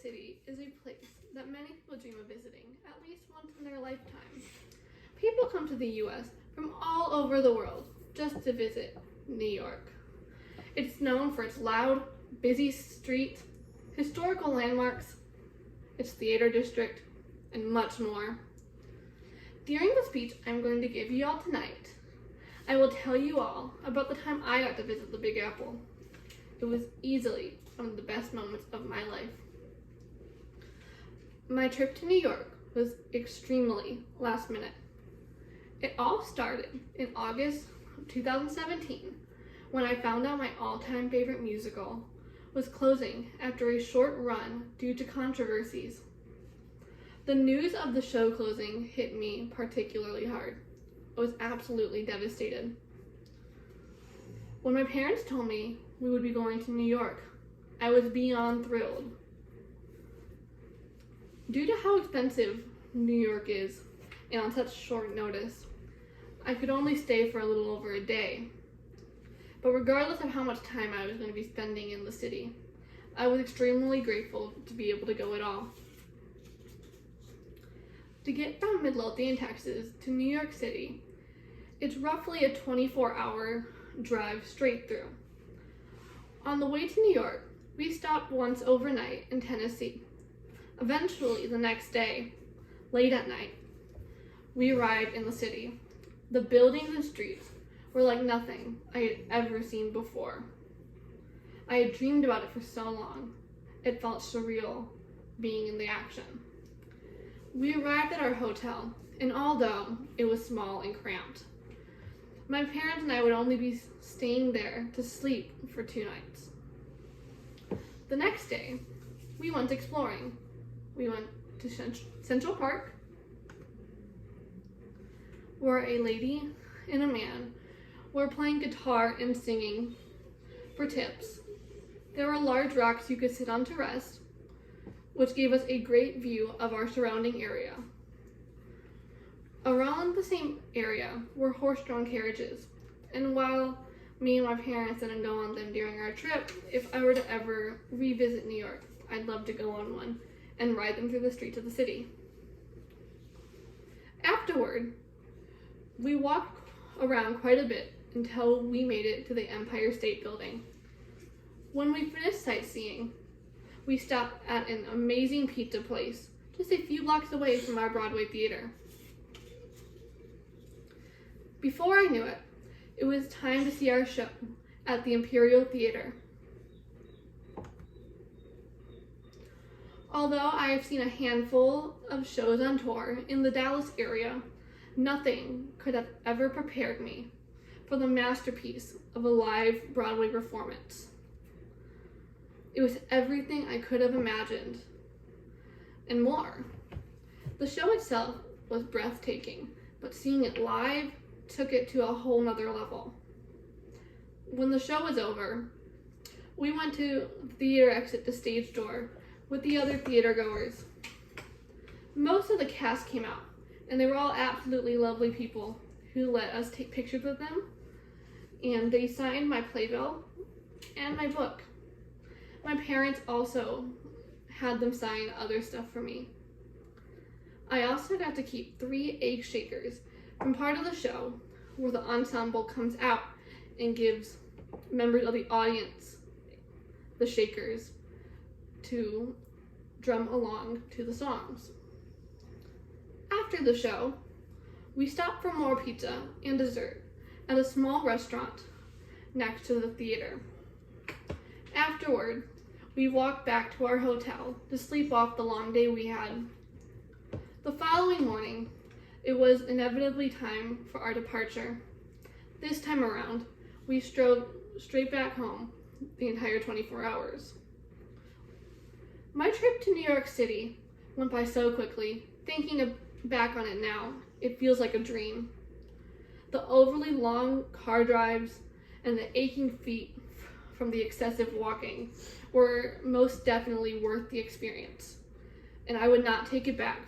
City is a place that many people dream of visiting at least once in their lifetime. People come to the U.S. from all over the world just to visit New York. It's known for its loud, busy streets, historical landmarks, its theater district, and much more. During the speech I'm going to give you all tonight, I will tell you all about the time I got to visit the Big Apple. It was easily one of the best moments of my life. My trip to New York was extremely last minute. It all started in August of 2017 when I found out my all-time favorite musical was closing after a short run due to controversies. The news of the show closing hit me particularly hard. I was absolutely devastated. When my parents told me we would be going to New York, I was beyond thrilled. Due to how expensive New York is, and on such short notice, I could only stay for a little over a day. But regardless of how much time I was going to be spending in the city, I was extremely grateful to be able to go at all. To get from Midlothian, Texas to New York City, it's roughly a 24-hour drive straight through. On the way to New York, we stopped once overnight in Tennessee. Eventually, the next day, late at night, we arrived in the city. The buildings and streets were like nothing I had ever seen before. I had dreamed about it for so long. It felt surreal being in the action. We arrived at our hotel, and although it was small and cramped, my parents and I would only be staying there to sleep for 2 nights. The next day, we went exploring. We went to Central Park, where a lady and a man were playing guitar and singing for tips. There were large rocks you could sit on to rest, which gave us a great view of our surrounding area. Around the same area were horse-drawn carriages, and while me and my parents didn't go on them during our trip, if I were to ever revisit New York, I'd love to go on one and ride them through the streets of the city. Afterward, we walked around quite a bit until we made it to the Empire State Building. When we finished sightseeing, we stopped at an amazing pizza place just a few blocks away from our Broadway theater. Before I knew it, it was time to see our show at the Imperial Theater. Although I have seen a handful of shows on tour in the Dallas area, nothing could have ever prepared me for the masterpiece of a live Broadway performance. It was everything I could have imagined, and more. The show itself was breathtaking, but seeing it live took it to a whole nother level. When the show was over, we went to the theater exit to stage door with the other theater goers. Most of the cast came out, and they were all absolutely lovely people who let us take pictures with them, and they signed my playbill and my book. My parents also had them sign other stuff for me. I also got to keep 3 egg shakers from part of the show where the ensemble comes out and gives members of the audience the shakers to drum along to the songs. After the show, we stopped for more pizza and dessert at a small restaurant next to the theater. Afterward, we walked back to our hotel to sleep off the long day we had. The following morning, it was inevitably time for our departure. This time around, we strode straight back home the entire 24 hours. My trip to New York City went by so quickly. Thinking back on it now, it feels like a dream. The overly long car drives and the aching feet from the excessive walking were most definitely worth the experience, and I would not take it back.